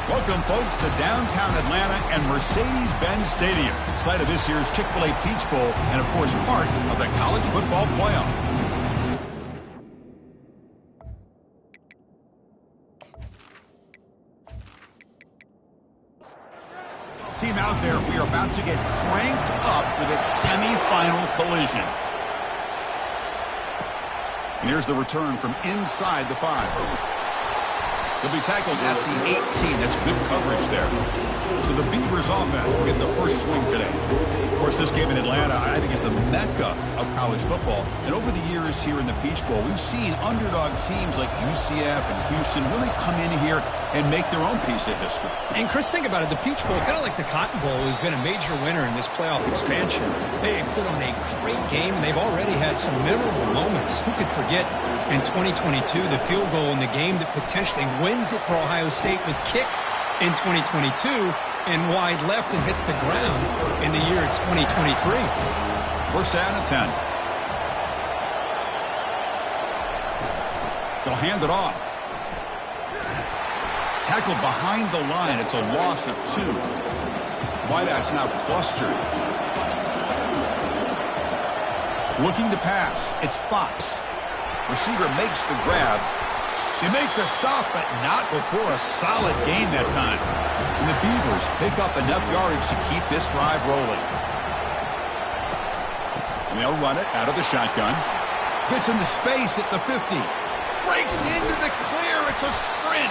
Welcome, folks, to downtown Atlanta and Mercedes-Benz Stadium, site of this year's Chick-fil-A Peach Bowl and, of course, part of the college football playoff. Team out there, we are about to get cranked up with a semifinal collision. And here's the return from inside the 5. He'll be tackled at the 18. That's good coverage there. So the Beavers offense will get the first swing today. Of course, this game in Atlanta, I think, is the mecca of college football. And over the years here in the Peach Bowl, we've seen underdog teams like UCF and Houston really come in here and make their own piece of history. And, Chris, think about it. The Peach Bowl, kind of like the Cotton Bowl, has been a major winner in this playoff expansion. They put on a great game. They've already had some memorable moments. Who could forget in 2022, the field goal in the game that potentially wins it for Ohio State was kicked in 2022 and wide left and hits the ground in the year 2023. First down and 10. They'll hand it off. Tackled behind the line. It's a loss of 2. Wideouts now clustered. Looking to pass. It's Fox. Receiver makes the grab. They make the stop, but not before a solid gain that time. And the Beavers pick up enough yardage to keep this drive rolling. And they'll run it out of the shotgun. Gets into space at the 50. Breaks into the clear. It's a sprint.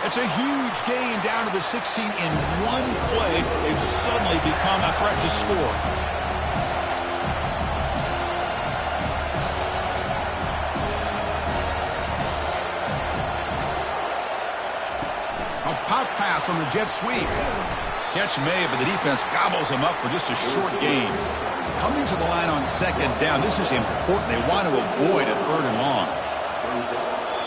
It's a huge gain down to the 16 in one play. They've suddenly become a threat to score. A pop pass on the jet sweep. Catch made, but the defense gobbles him up for just a short gain. Coming to the line on second down, this is important. They want to avoid a 3rd and long.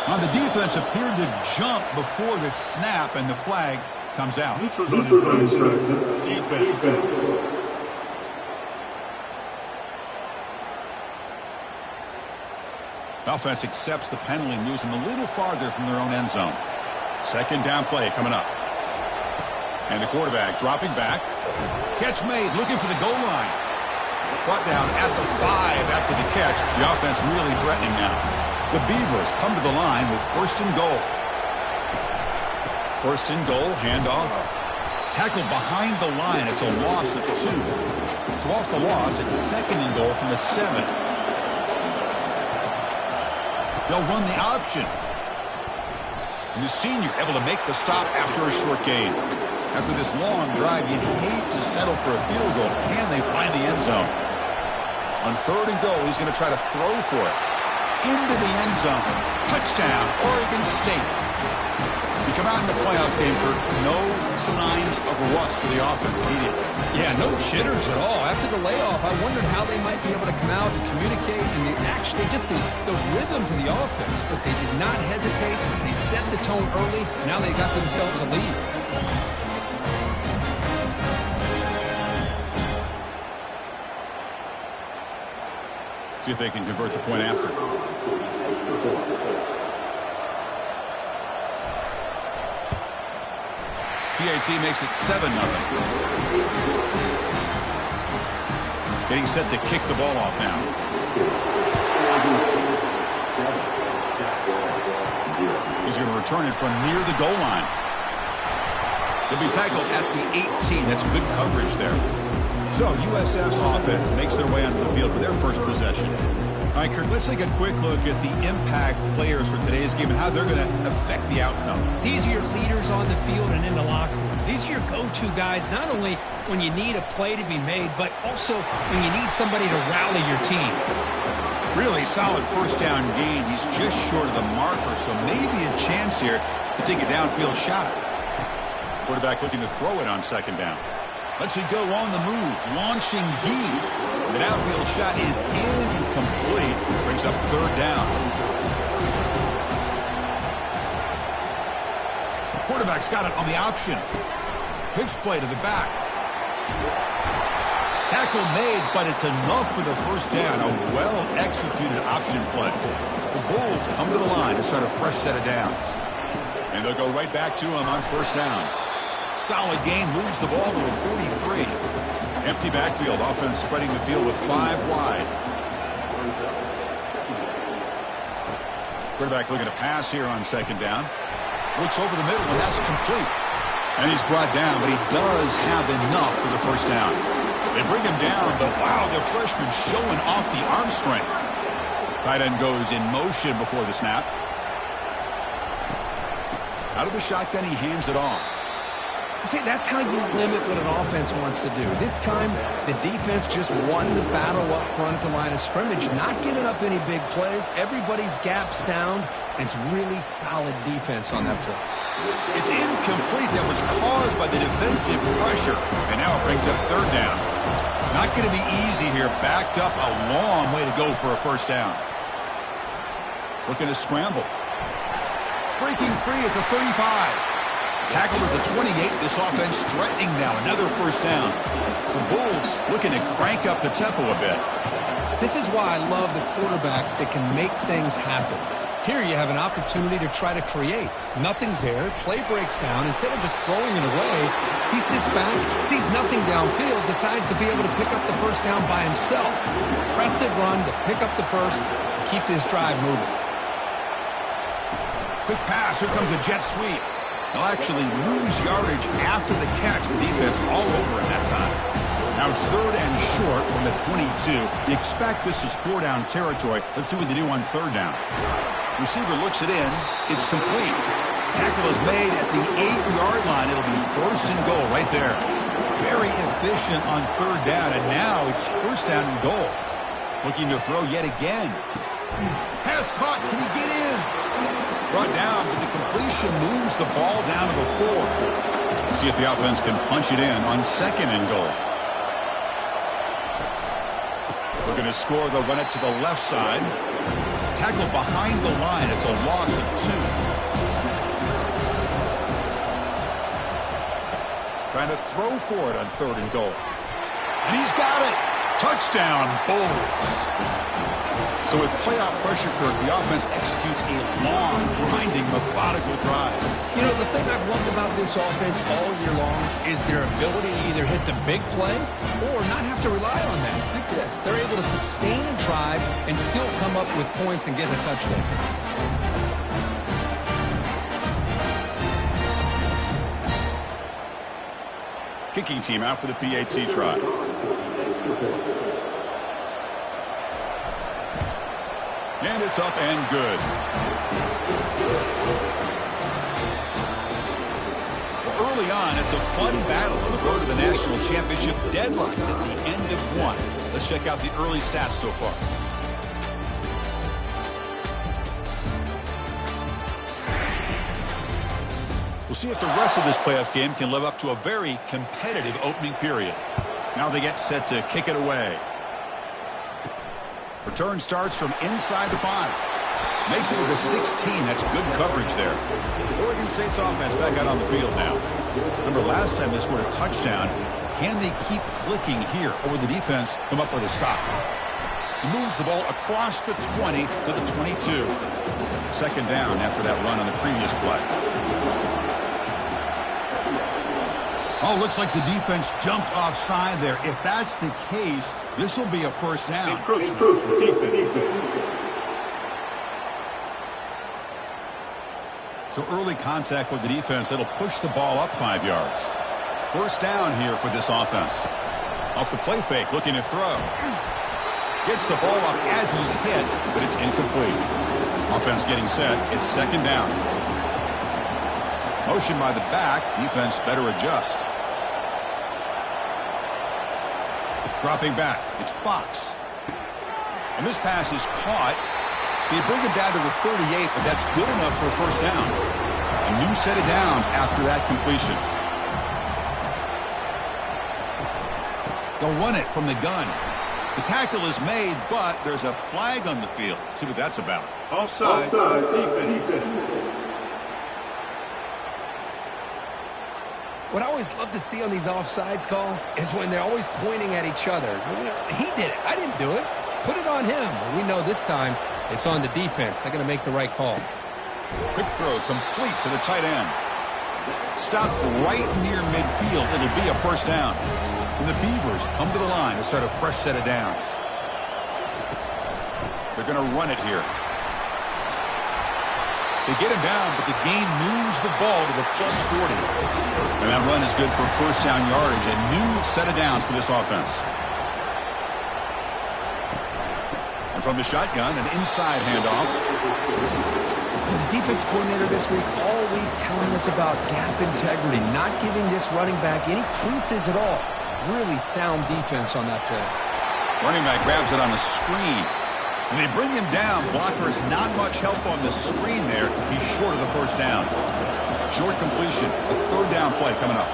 Now, the defense appeared to jump before the snap, and the flag comes out. Defense. Offense accepts the penalty and moves them a little farther from their own end zone. Second down play coming up. And the quarterback dropping back. Catch made, looking for the goal line. Brought down at the 5 after the catch. The offense really threatening now. The Beavers come to the line with 1st and goal. 1st and goal, handoff. Tackled behind the line. It's a loss of 2. So off the loss, it's 2nd and goal from the 7. They'll run the option. And the senior able to make the stop after a short gain. After this long drive, you'd hate to settle for a field goal. Can they find the end zone? On 3rd and goal, he's going to try to throw for it. Into the end zone. Touchdown, Oregon State. You come out in the playoff game, Kurt, no signs of rust for the offense immediately. Yeah, no jitters at all. After the layoff, I wondered how they might be able to come out and communicate and actually just the rhythm to the offense. But they did not hesitate. They set the tone early. Now they got themselves a lead. See if they can convert the point after. PAT makes it 7-0. Getting set to kick the ball off now. He's going to return it from near the goal line. He'll be tackled at the 18. That's good coverage there. So USF's offense makes their way onto the field for their first possession. All right, Kurt, let's take a quick look at the impact players for today's game and how they're going to affect the outcome. These are your leaders on the field and in the locker room. These are your go-to guys, not only when you need a play to be made, but also when you need somebody to rally your team. Really solid first down gain. He's just short of the marker, so maybe a chance here to take a downfield shot. Quarterback looking to throw it on second down. Lets it go on the move, launching deep. The downfield shot is incomplete. Brings up 3rd down. Quarterback's got it on the option. Pitch play to the back. Tackle made, but it's enough for the first down. A well-executed option play. The Bulls come to the line to start a fresh set of downs. And they'll go right back to him on first down. Solid gain, moves the ball to a 43. Empty backfield, offense spreading the field with 5 wide. Quarterback looking to pass here on second down. Looks over the middle, and that's complete. And he's brought down, but he does have enough for the first down. They bring him down, but wow, the freshman showing off the arm strength. Tight end goes in motion before the snap. Out of the shotgun, he hands it off. See, that's how you limit what an offense wants to do. This time, the defense just won the battle up front at the line of scrimmage, not giving up any big plays. Everybody's gap sound, and it's really solid defense on that play. It's incomplete. That was caused by the defensive pressure, and now it brings up third down. Not going to be easy here. Backed up a long way to go for a first down. Looking to scramble. Breaking free at the 35. Tackled at the 28. This offense threatening now. Another first down. The Bulls looking to crank up the tempo a bit. This is why I love the quarterbacks that can make things happen. Here you have an opportunity to try to create. Nothing's there. Play breaks down. Instead of just throwing it away, he sits back, sees nothing downfield, decides to be able to pick up the first down by himself. Impressive run to pick up the first and keep this drive moving. Quick pass. Here comes a jet sweep. They'll actually lose yardage after the catch. The defense all over in that time. Now it's third and short from the 22. You expect this is 4-down territory. Let's see what they do on third down. Receiver looks it in. It's complete. Tackle is made at the 8-yard line. It'll be first and goal right there. Very efficient on third down, and now it's first down and goal. Looking to throw yet again. Pass caught. Can he get in? Brought down, but the completion moves the ball down to the 4. See if the offense can punch it in on second and goal. Looking to score, they'll run it to the left side. Tackle behind the line. It's a loss of 2. Trying to throw for it on third and goal. And he's got it. Touchdown, Bulls. So with playoff pressure curve, the offense executes a long, grinding, methodical drive. You know, the thing I've loved about this offense all year long is their ability to either hit the big play or not have to rely on that. Like this. They're able to sustain a drive and still come up with points and get a touchdown. Kicking team out for the PAT try. And it's up and good. Well, early on, it's a fun battle on the road to the national championship deadline at the end of 1. Let's check out the early stats so far. We'll see if the rest of this playoff game can live up to a very competitive opening period. Now they get set to kick it away. Return starts from inside the 5. Makes it to the 16. That's good coverage there. Oregon State's offense back out on the field now. Remember last time they scored a touchdown. Can they keep clicking here, or will the defense come up with a stop? He moves the ball across the 20 to the 22. Second down after that run on the previous play. Oh, looks like the defense jumped offside there. If that's the case, this will be a first down. So early contact with the defense, it'll push the ball up 5 yards. First down here for this offense. Off the play fake, looking to throw. Gets the ball up as he's hit, but it's incomplete. Offense getting set. It's second down. Motion by the back. Defense better adjust. Dropping back. It's Fox. And this pass is caught. They bring it down to the 38, but that's good enough for a first down. A new set of downs after that completion. They'll run it from the gun. The tackle is made, but there's a flag on the field. Let's see what that's about. Offside. Defense. What I always love to see on these offsides call is when they're always pointing at each other. He did it. I didn't do it. Put it on him. We know this time it's on the defense. They're going to make the right call. Quick throw complete to the tight end. Stopped right near midfield. It'll be a first down. And the Beavers come to the line to start a fresh set of downs. They're going to run it here. They get him down, but the game moves the ball to the +40. And that run is good for first down yardage. A new set of downs for this offense. And from the shotgun, an inside handoff. The defense coordinator this week all week telling us about gap integrity, not giving this running back any creases at all. Really sound defense on that play. Running back grabs it on the screen. And they bring him down. Blockers not much help on the screen there. He's short of the first down. Short completion. A third down play coming up.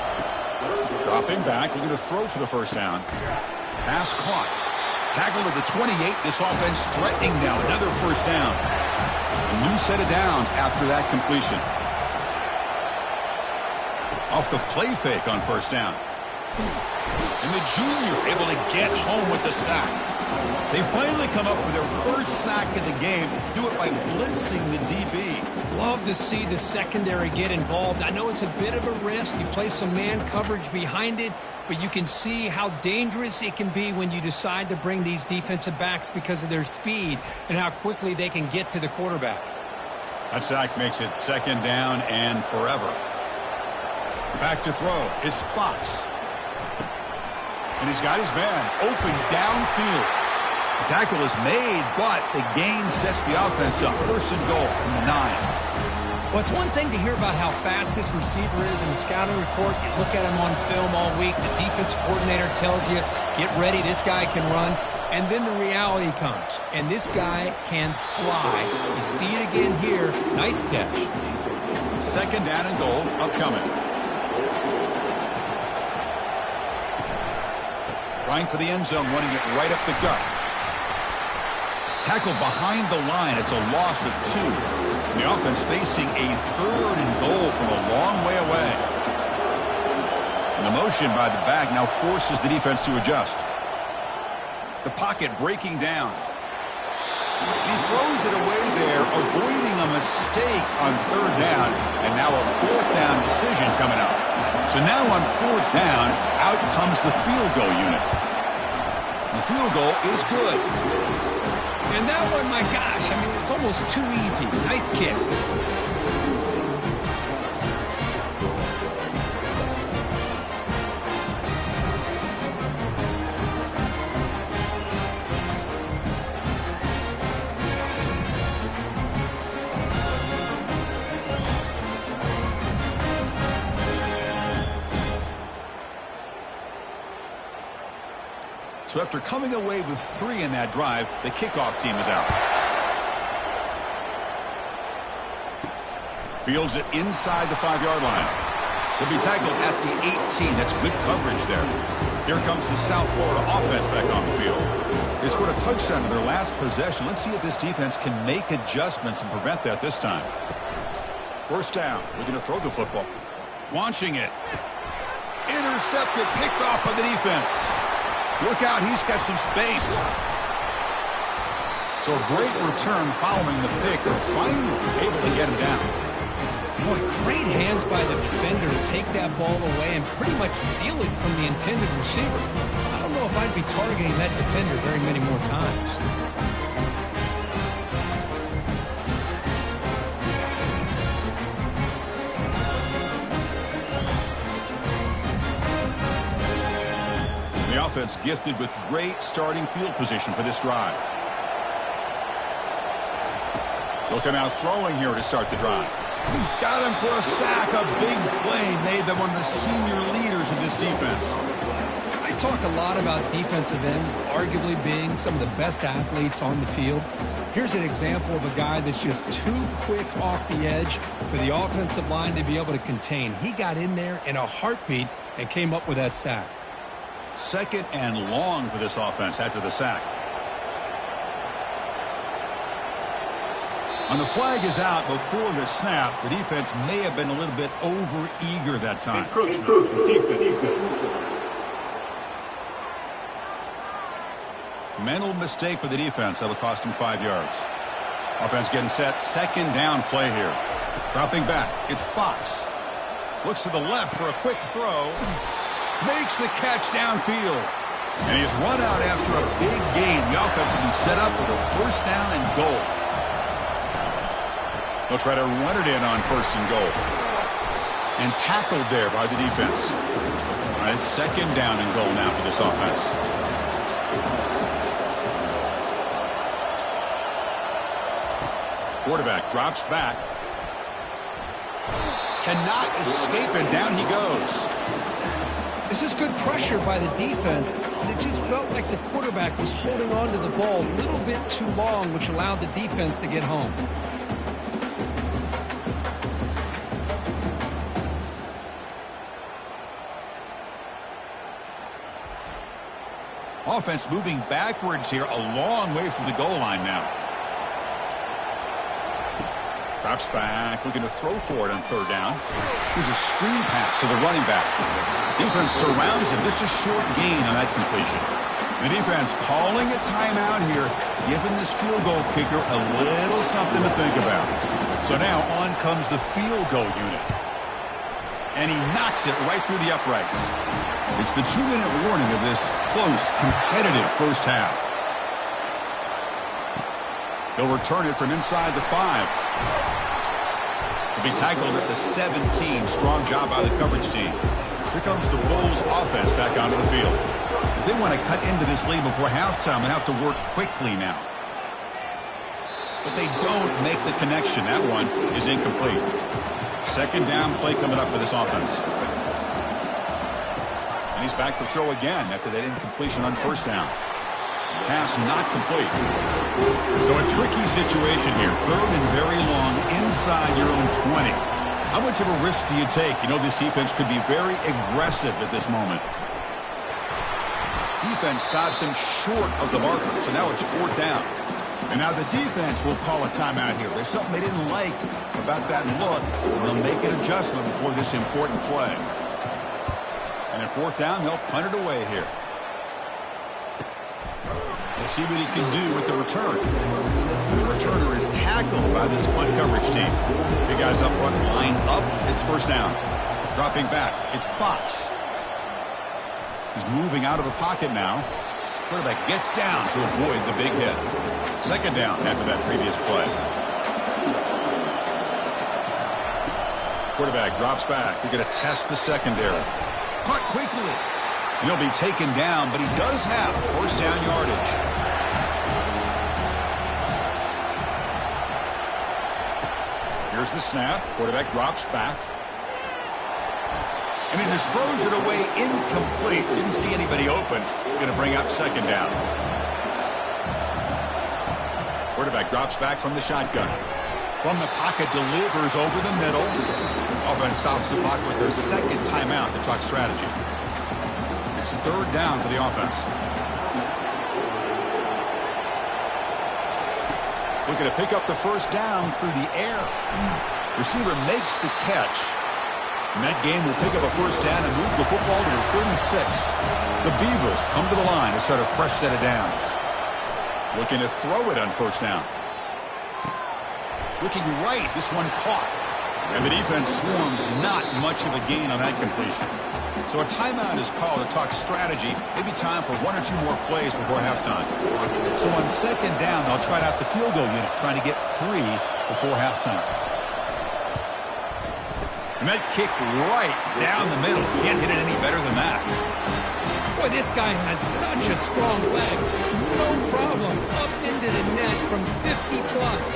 Dropping back. Looking to throw for the first down. Pass caught. Tackled at the 28. This offense threatening now. Another first down. A new set of downs after that completion. Off the play fake on first down. And the junior able to get home with the sack. They finally come up with their first sack of the game. Do it by blitzing the DB. Love to see the secondary get involved. I know it's a bit of a risk. You play some man coverage behind it, but you can see how dangerous it can be when you decide to bring these defensive backs because of their speed and how quickly they can get to the quarterback. That sack makes it second down and forever. Back to throw. It's Fox. And he's got his man open downfield. The tackle is made, but the gain sets the offense up. First and goal from the 9. Well, it's one thing to hear about how fast this receiver is in the scouting report. You look at him on film all week. The defense coordinator tells you, get ready, this guy can run. And then the reality comes, and this guy can fly. You see it again here. Nice catch. Second down and goal upcoming. Trying for the end zone, running it right up the gut. Tackled behind the line. It's a loss of 2. The offense facing a third and goal from a long way away. And the motion by the back now forces the defense to adjust. The pocket breaking down. He throws it away there, avoiding a mistake on third down. And now a fourth down decision coming up. So now on fourth down, out comes the field goal unit. The field goal is good. And that one, my gosh, I mean, it's almost too easy. Nice kick. So after coming away with 3 in that drive, the kickoff team is out. Fields it inside the 5-yard line. He'll be tackled at the 18. That's good coverage there. Here comes the South Florida offense back on the field. They scored a touchdown in their last possession. Let's see if this defense can make adjustments and prevent that this time. First down. Looking to throw the football. Launching it. Intercepted. Picked off by the defense. Look out, he's got some space. So a great return following the pick. They're finally able to get him down. Boy, great hands by the defender to take that ball away and pretty much steal it from the intended receiver. I don't know if I'd be targeting that defender very many more times. The offense gifted with great starting field position for this drive. They'll come out throwing here to start the drive. Got him for a sack. A big play made them one of the senior leaders of this defense. I talk a lot about defensive ends arguably being some of the best athletes on the field. Here's an example of a guy that's just too quick off the edge for the offensive line to be able to contain. He got in there in a heartbeat and came up with that sack. Second and long for this offense after the sack. And the flag is out before the snap. The defense may have been a little bit over-eager that time. Defense. Mental mistake for the defense. That'll cost him 5 yards. Offense getting set. Second down play here. Dropping back. It's Fox. Looks to the left for a quick throw. Makes the catch downfield. And he's run out after a big gain. The offense will be set up with a first down and goal. They'll try to run it in on first and goal. And tackled there by the defense. All right, second down and goal now for this offense. Quarterback drops back. Cannot escape, and down he goes. This is good pressure by the defense, but it just felt like the quarterback was holding on to the ball a little bit too long, which allowed the defense to get home. Offense moving backwards here, a long way from the goal line now. Drops back, looking to throw for it on third down. Here's a screen pass to the running back. Defense surrounds him, just a short gain on that completion. The defense calling a timeout here, giving this field goal kicker a little something to think about. So now on comes the field goal unit. And he knocks it right through the uprights. It's the 2-minute warning of this close, competitive first half. They'll return it from inside the 5. He'll be tackled at the 17. Strong job by the coverage team. Here comes the Bulls offense back onto the field. If they want to cut into this lead before halftime, they have to work quickly now. But they don't make the connection. That one is incomplete. Second down play coming up for this offense. And he's back to throw again after that incompletion on first down. Pass not complete. So a tricky situation here. Third and very long inside your own 20. How much of a risk do you take? You know this defense could be very aggressive at this moment. Defense stops him short of the marker. So now it's fourth down. And now the defense will call a timeout here. There's something they didn't like about that look. And they'll make an adjustment before this important play. And at fourth down, they'll punt it away here. We'll see what he can do with the return. The returner is tackled by this punt coverage team. Big guys up front, line up. It's first down. Dropping back, it's Fox. He's moving out of the pocket now. Quarterback gets down to avoid the big hit. Second down after that previous play. Quarterback drops back. He's going to test the secondary. Caught quickly. And he'll be taken down, but he does have first down yardage. Here's the snap. Quarterback drops back. And he just throws it away incomplete. Didn't see anybody open. He's going to bring up second down. Quarterback drops back from the shotgun. From the pocket, delivers over the middle. Offense stops the clock with their second timeout to talk strategy. It's third down for the offense. Looking to pick up the first down through the air. Receiver makes the catch. And that game will pick up a first down and move the football to the 36. The Beavers come to the line to start a fresh set of downs. Looking to throw it on first down. Looking right, this one caught. And the defense swarms, not much of a gain on that completion. So a timeout is called to talk strategy. Maybe time for one or two more plays before halftime. So on second down, they'll try out the field goal unit, trying to get 3 before halftime. And that kick right down the middle. Can't hit it any better than that. Boy, this guy has such a strong leg. No problem. Up into the net from 50 plus.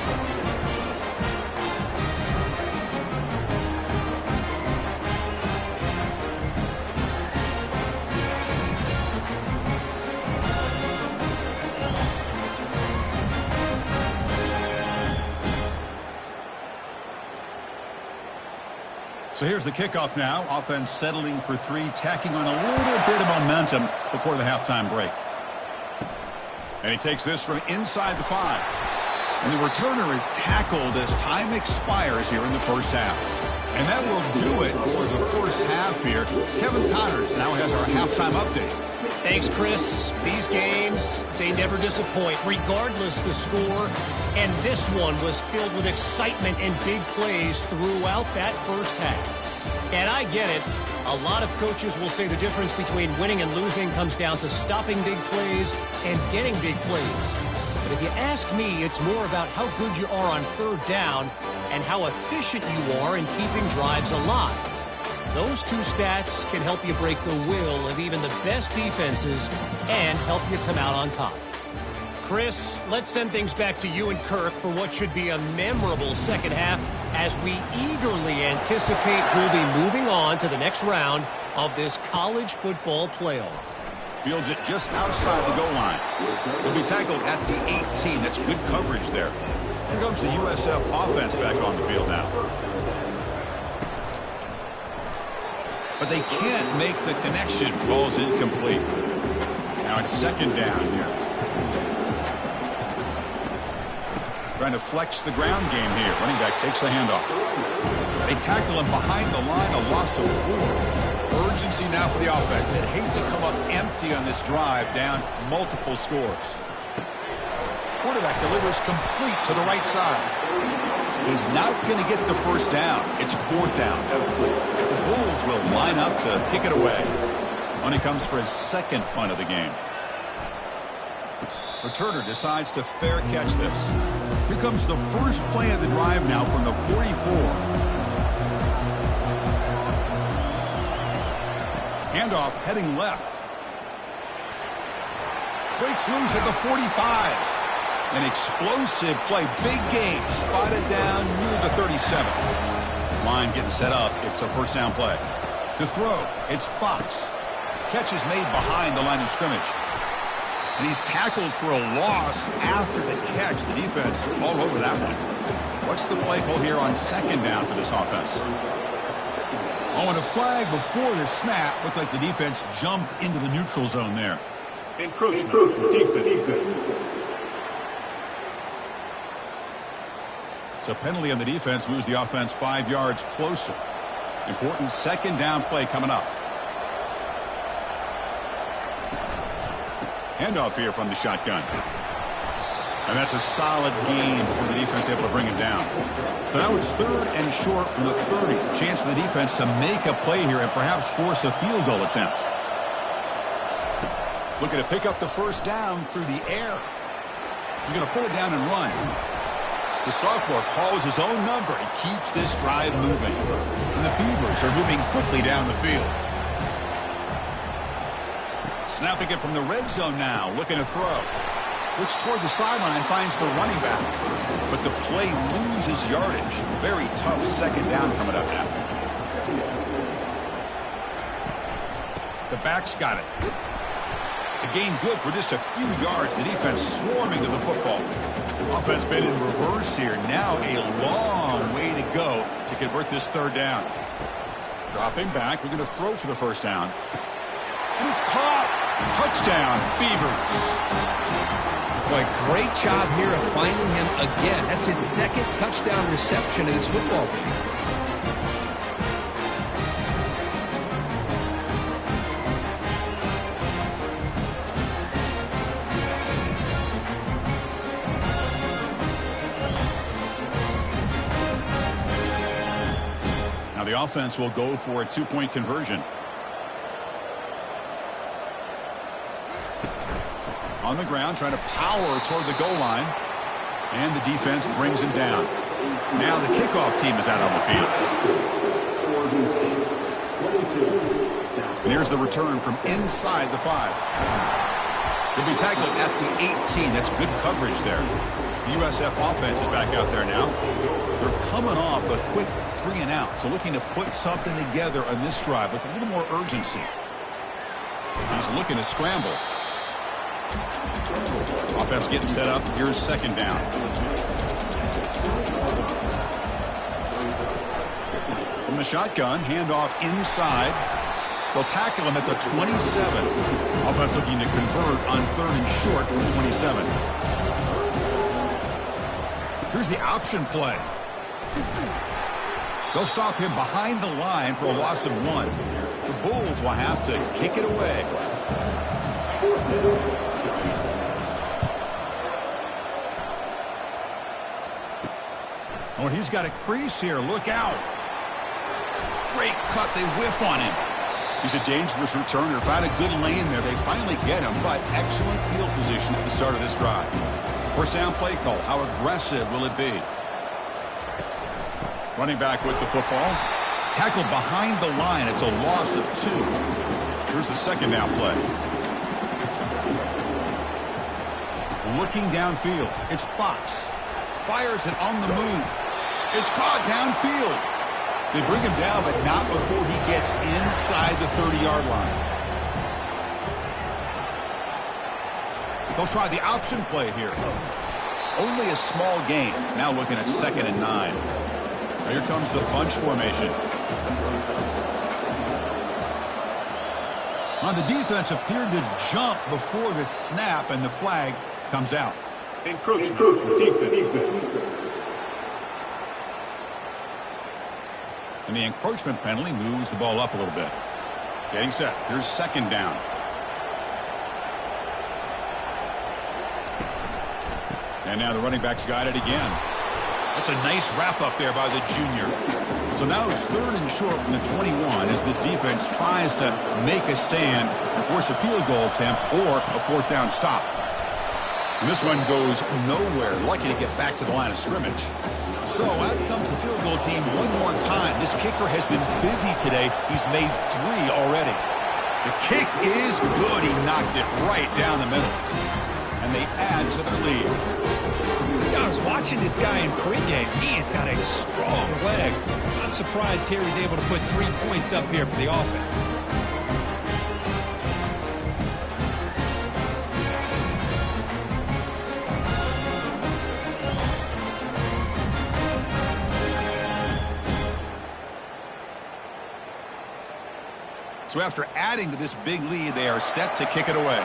So here's the kickoff now. Offense settling for 3, tacking on a little bit of momentum before the halftime break. And he takes this from inside the 5. And the returner is tackled as time expires here in the first half. And that will do it for the first half here. Kevin Connors now has our halftime update. Thanks, Chris. These games, they never disappoint, regardless the score. And this one was filled with excitement and big plays throughout that first half. And I get it. A lot of coaches will say the difference between winning and losing comes down to stopping big plays and getting big plays. But if you ask me, it's more about how good you are on third down and how efficient you are in keeping drives alive. Those two stats can help you break the will of even the best defenses and help you come out on top. Chris, let's send things back to you and Kirk for what should be a memorable second half as we eagerly anticipate who'll be moving on to the next round of this college football playoff. Fields it just outside the goal line. He'll be tackled at the 18. That's good coverage there. Here comes the USF offense back on the field now. But they can't make the connection. Ball's incomplete. Now it's second down here. Trying to flex the ground game here. Running back takes the handoff. They tackle him behind the line, a loss of 4. Urgency now for the offense. That hates to come up empty on this drive, down multiple scores. Quarterback delivers complete to the right side. He's not going to get the first down. It's fourth down. The Bulls will line up to kick it away. Money comes for his second punt of the game. Returner decides to fair catch this. Here comes the first play of the drive now from the 44. Handoff heading left. Breaks loose at the 45. An explosive play. Big game. Spotted down near the 37. This line getting set up. It's a first down play. To throw, it's Fox. Catch is made behind the line of scrimmage. And he's tackled for a loss after the catch. The defense all over that one. What's the play call here on second down for this offense? Oh, and a flag before the snap. Looked like the defense jumped into the neutral zone there. Encroachment. Defense. So penalty on the defense moves the offense 5 yards closer. Important second down play coming up. Handoff here from the shotgun. And that's a solid gain for the defense able to bring him down. So now it's third and short from the 30. Chance for the defense to make a play here and perhaps force a field goal attempt. Looking to pick up the first down through the air. He's going to put it down and run. The sophomore calls his own number and keeps this drive moving. And the Beavers are moving quickly down the field. Snapping it from the red zone now, looking to throw. Looks toward the sideline, finds the running back. But the play loses yardage. Very tough second down coming up now. The back's got it. The gain good for just a few yards. The defense swarming to the football. Offense been in reverse here. Now a long way to go to convert this third down. Dropping back, looking to throw for the first down. And it's caught. Touchdown, Beavers. Boy, great job here of finding him again. That's his second touchdown reception in this football game. Now the offense will go for a two-point conversion. On the ground, trying to power toward the goal line. And the defense brings him down. Now the kickoff team is out on the field. And here's the return from inside the 5. He'll be tackled at the 18. That's good coverage there. The USF offense is back out there now. They're coming off a quick 3 and out. So looking to put something together on this drive with a little more urgency. He's looking to scramble. Offense getting set up. Here's second down. From the shotgun, handoff inside. They'll tackle him at the 27. Offense looking to convert on third and short from the 27. Here's the option play. They'll stop him behind the line for a loss of 1. The Bulls will have to kick it away. Oh, he's got a crease here. Look out. Great cut. They whiff on him. He's a dangerous returner. Found a good lane there. They finally get him, but excellent field position at the start of this drive. First down play call. How aggressive will it be? Running back with the football. Tackled behind the line. It's a loss of 2. Here's the second down play. Looking downfield. It's Fox. Fires it on the move. It's caught downfield. They bring him down, but not before he gets inside the 30-yard line. They'll try the option play here. Only a small gain. Now looking at 2nd and 9. Here comes the bunch formation. The defense appeared to jump before the snap, and the flag comes out. Encroachment. Defense. And the encroachment penalty moves the ball up a little bit. Getting set. Here's 2nd down. And now the running back's got it again. That's a nice wrap up there by the junior. So now it's 3rd and short from the 21 as this defense tries to make a stand and force a field goal attempt or a 4th down stop. And this one goes nowhere. Lucky to get back to the line of scrimmage. So out comes the field goal team one more time. This kicker has been busy today. He's made 3 already. The kick is good. He knocked it right down the middle. And they add to their lead. I was watching this guy in pregame. He has got a strong leg. I'm surprised here he's able to put 3 points up here for the offense. So after adding to this big lead, they are set to kick it away.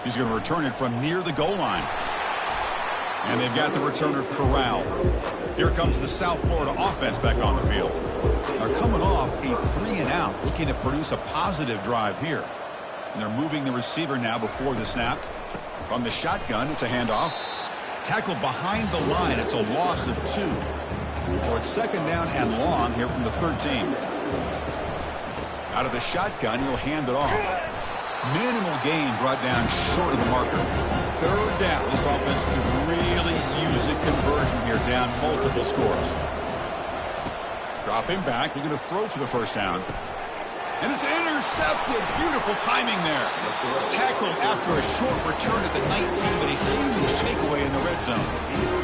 He's going to return it from near the goal line. And they've got the returner corralled. Here comes the South Florida offense back on the field. They're coming off a 3-and-out, looking to produce a positive drive here. And they're moving the receiver now before the snap. From the shotgun, it's a handoff. Tackled behind the line. It's a loss of 2. So it's 2nd down and long here from the 13. Out of the shotgun, he'll hand it off. Minimal gain brought down short of the marker. 3rd down. This offense could really use a conversion here, down multiple scores. Dropping back, looking to throw for the 1st down. And it's intercepted. Beautiful timing there. Tackled after a short return at the 19, but a huge takeaway in the red zone.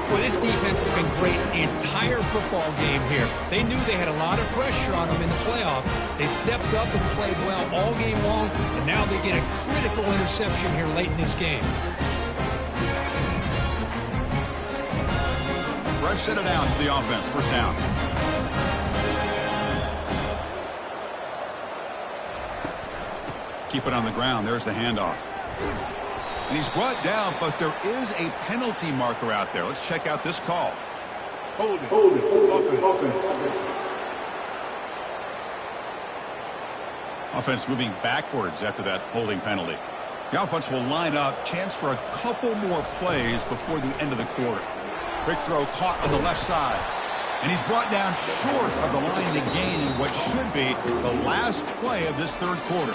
Well, this defense has been great the entire football game here. They knew they had a lot of pressure on them in the playoff. They stepped up and played well all game long, and now they get a critical interception here late in this game. Fresh set of downs for the offense. 1st down. Keep it on the ground. There's the handoff. And he's brought down, but there is a penalty marker out there. Let's check out this call. Hold it. Offense moving backwards after that holding penalty. The offense will line up. Chance for a couple more plays before the end of the quarter. Quick throw caught on the left side. And he's brought down short of the line to gain in what should be the last play of this 3rd quarter.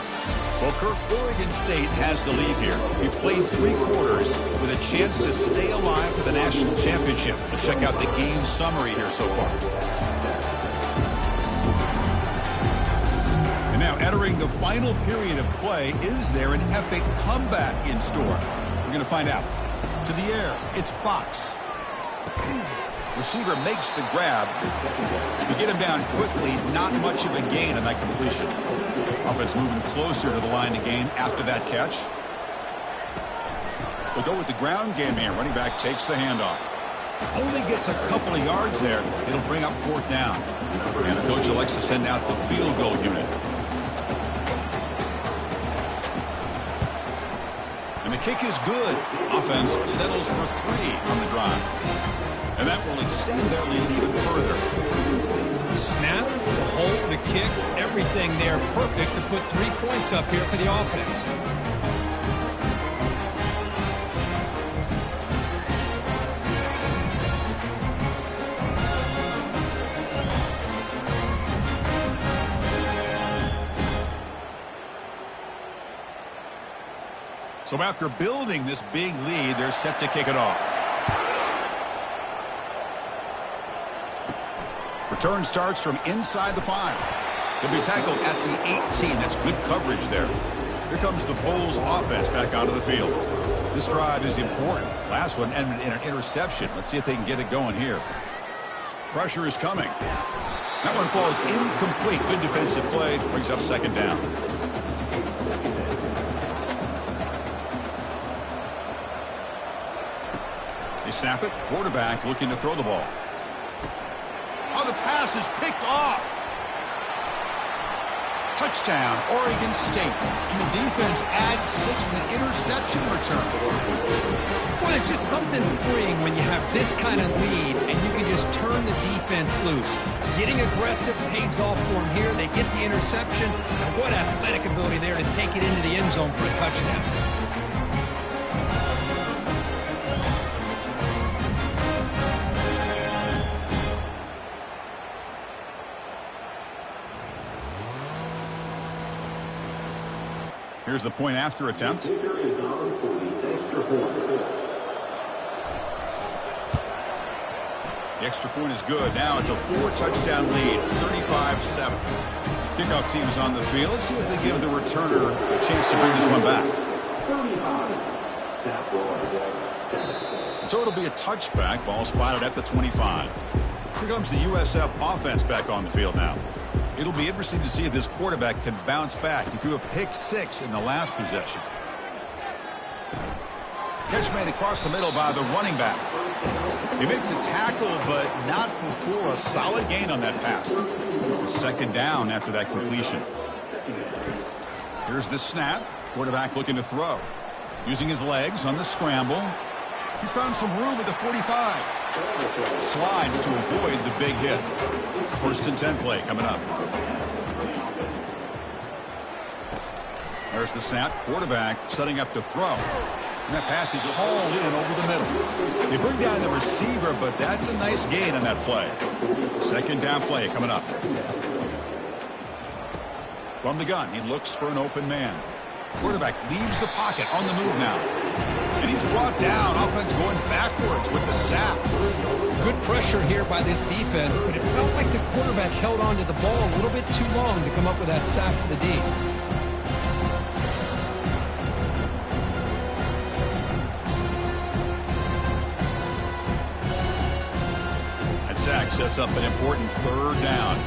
Well, Kirk, Oregon State has the lead here. He played 3 quarters with a chance to stay alive for the national championship. Let's check out the game summary here so far. And now entering the final period of play, is there an epic comeback in store? We're going to find out. To the air, it's Fox. Receiver makes the grab. You get him down quickly, not much of a gain on that completion. Offense moving closer to the line to gain after that catch. We'll go with the ground game here. Running back takes the handoff. Only gets a couple of yards there. It'll bring up 4th down. And the coach elects to send out the field goal unit. And the kick is good. Offense settles for 3 on the drive. And that will extend their lead even further. The snap, the hold, the kick, everything there perfect to put 3 points up here for the offense. So after building this big lead, they're set to kick it off. Return starts from inside the 5. He'll be tackled at the 18. That's good coverage there. Here comes the Bulls offense back onto the field. This drive is important. Last one ended in an interception. Let's see if they can get it going here. Pressure is coming. That one falls incomplete. Good defensive play. Brings up second down. They snap it. Quarterback looking to throw the ball. Oh, the pass is picked off. Touchdown, Oregon State. And the defense adds 6 from the interception return. Well, it's just something freeing when you have this kind of lead and you can just turn the defense loose. Getting aggressive pays off for them here. They get the interception. And what athletic ability there to take it into the end zone for a touchdown. Here's the point after attempt. The extra point is good. Now it's a 4-touchdown lead, 35-7. Kickoff team is on the field. Let's see if they give the returner a chance to bring this one back. So it'll be a touchback. Ball spotted at the 25. Here comes the USF offense back on the field now. It'll be interesting to see if this quarterback can bounce back. He threw a pick-6 in the last possession. Catch made across the middle by the running back. He made the tackle, but not before a solid gain on that pass. Second down after that completion. Here's the snap. Quarterback looking to throw. Using his legs on the scramble. He's found some room at the 45. Slides to avoid the big hit. 1st and 10 play coming up. There's the snap. Quarterback setting up to throw. And that pass is hauled in over the middle. They bring down the receiver, but that's a nice gain on that play. Second down play coming up. From the gun, he looks for an open man. Quarterback leaves the pocket on the move now. And he's brought down. Offense going backwards with the sack. Good pressure here by this defense, but it felt like the quarterback held on to the ball a little bit too long to come up with that sack for the D. That sack sets up an important 3rd down.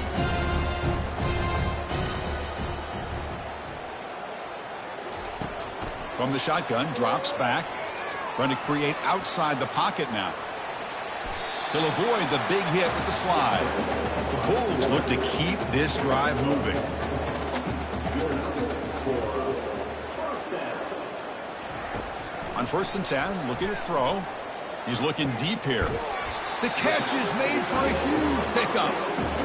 From the shotgun, drops back. Trying to create outside the pocket now. He'll avoid the big hit with the slide. The Bulls look to keep this drive moving. On 1st and 10, looking to throw. He's looking deep here. The catch is made for a huge pickup.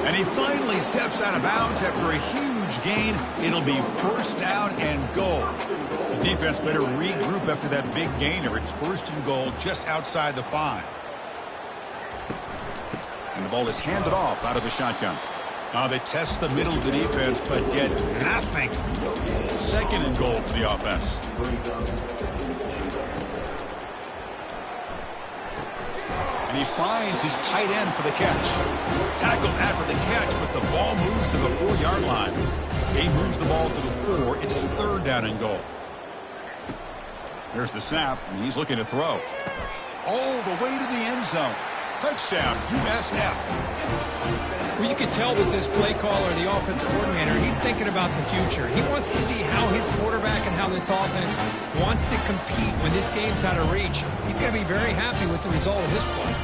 And he finally steps out of bounds after a huge gain. It'll be 1st down and goal. The defense better regroup after that big gainer. It's 1st and goal just outside the 5. And the ball is handed off out of the shotgun. Now they test the middle of the defense, but get nothing. 2nd and goal for the offense. And he finds his tight end for the catch. Tackled after the catch, but the ball moves to the 4-yard line. He moves the ball to the 4. It's 3rd down and goal. There's the snap, and he's looking to throw. All the way to the end zone. Touchdown, USF. Well, you can tell that this play caller, the offensive coordinator, he's thinking about the future. He wants to see how his quarterback and how this offense wants to compete when this game's out of reach. He's going to be very happy with the result of this play.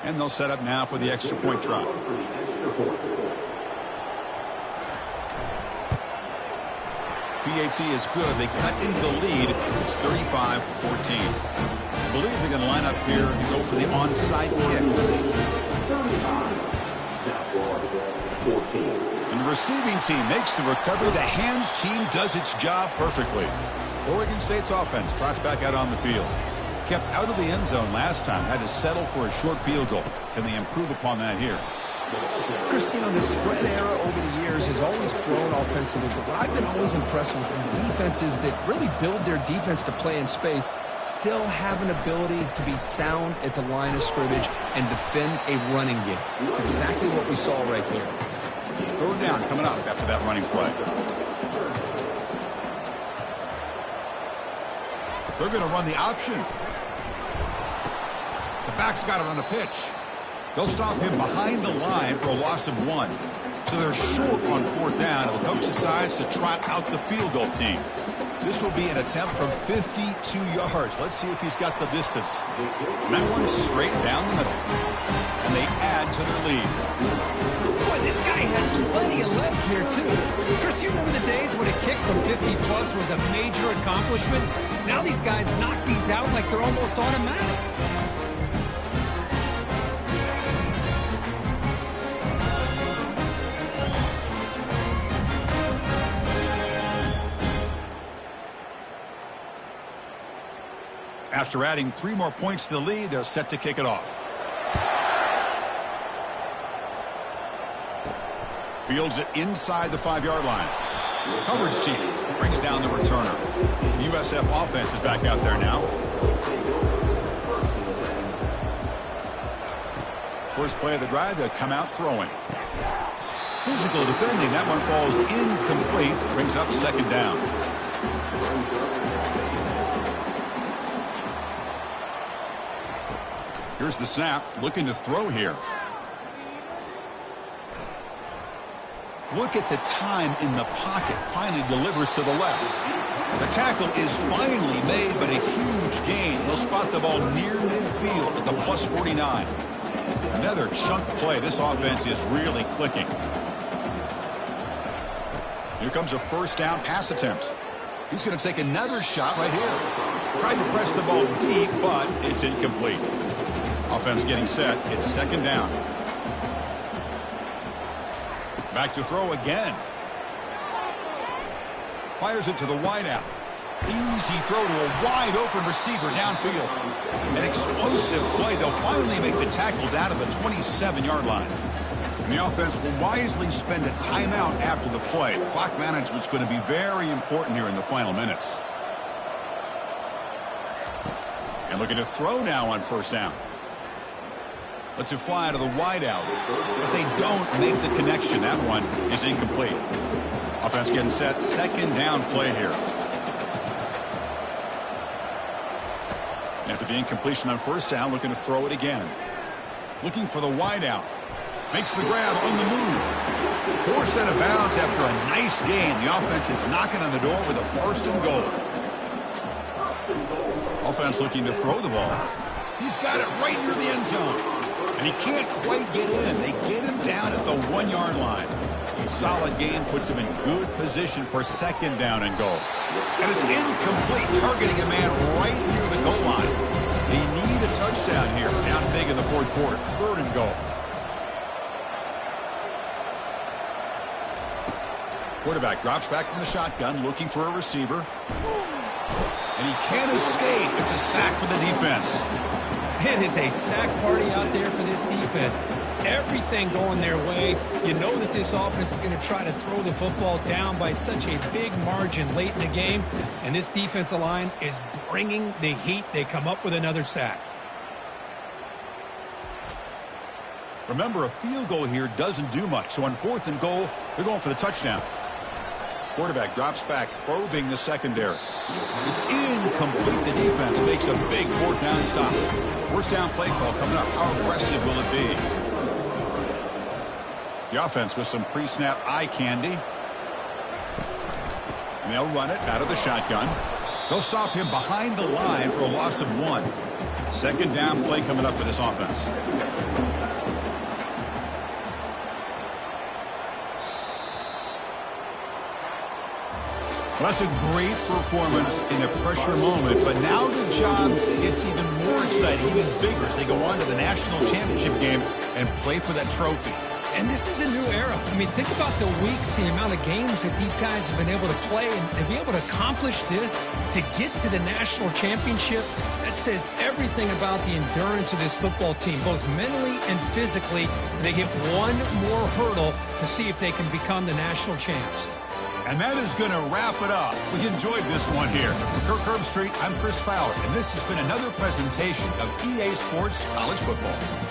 And they'll set up now for the extra point try. PAT is good. They cut into the lead. It's 35-14. I believe they're going to line up here and go for the onside kick. And the receiving team makes the recovery. The hands team does its job perfectly. Oregon State's offense trots back out on the field. kept out of the end zone last time, had to settle for a short field goal. Can they improve upon that here? Chris, you know, the spread era over the years has always grown offensively, but what I've been always impressed with defenses that really build their defense to play in space still have an ability to be sound at the line of scrimmage and defend a running game. It's exactly what we saw right there. Third down coming up after that running play. They're going to run the option. The back's got it on the pitch. They'll stop him behind the line for a loss of 1. So they're short on fourth down, and the coach decides to trot out the field goal team. This will be an attempt from 52 yards. Let's see if he's got the distance. And that one's straight down the middle. And they add to their lead. Boy, this guy had plenty of leg here, too. Chris, you remember the days when a kick from 50-plus was a major accomplishment? Now these guys knock these out like they're almost automatic. After adding 3 more points to the lead, they're set to kick it off. Fields it inside the 5-yard line. Coverage team brings down the returner. The USF offense is back out there now. First play of the drive, they'll come out throwing. Physical defending. That one falls incomplete. Brings up second down. Here's the snap, looking to throw here. Look at the time in the pocket. Finally delivers to the left. The tackle is finally made, but a huge gain. They'll spot the ball near midfield at the +49. Another chunk play. This offense is really clicking. Here comes a first down pass attempt. He's going to take another shot right here. Tried to press the ball deep, but it's incomplete. Offense getting set. It's second down. Back to throw again. Fires it to the wideout. Easy throw to a wide open receiver downfield. An explosive play. They'll finally make the tackle down to the 27-yard line. And the offense will wisely spend a timeout after the play. Clock management's going to be very important here in the final minutes. And looking to throw now on first down. Lets it fly to the wideout, but they don't make the connection. That one is incomplete. Offense getting set. Second down play here. After the incompletion on first down, looking to throw it again. Looking for the wideout. Makes the grab on the move. Forced out of bounds after a nice gain. The offense is knocking on the door with a first and goal. Offense looking to throw the ball. He's got it right near the end zone. And he can't quite get in. They get him down at the 1-yard line. A solid gain puts him in good position for second down and goal. And it's incomplete, targeting a man right near the goal line. They need a touchdown here. Down big in the fourth quarter. Third and goal. Quarterback drops back from the shotgun, looking for a receiver. And he can't escape. It's a sack for the defense. It is a sack party out there for this defense. Everything going their way. You know that this offense is going to try to throw the football down by such a big margin late in the game. And this defensive line is bringing the heat. They come up with another sack. Remember, a field goal here doesn't do much. So on fourth and goal, they're going for the touchdown. Quarterback drops back, probing the secondary. It's incomplete. The defense makes a big fourth down stop. First down play call coming up. How aggressive will it be? The offense with some pre-snap eye candy. And they'll run it out of the shotgun. They'll stop him behind the line for a loss of 1. Second down play coming up for this offense. Well, that's a great performance in a pressure moment, but now the job gets even more exciting, even bigger as they go on to the national championship game and play for that trophy. And this is a new era. I mean, think about the weeks, the amount of games that these guys have been able to play, and to be able to accomplish this, to get to the national championship, That says everything about the endurance of this football team, both mentally and physically. They get one more hurdle to see if they can become the national champs. And that is going to wrap it up. We enjoyed this one here. For Kirk Herbstreit, I'm Chris Fowler, and this has been another presentation of EA Sports College Football.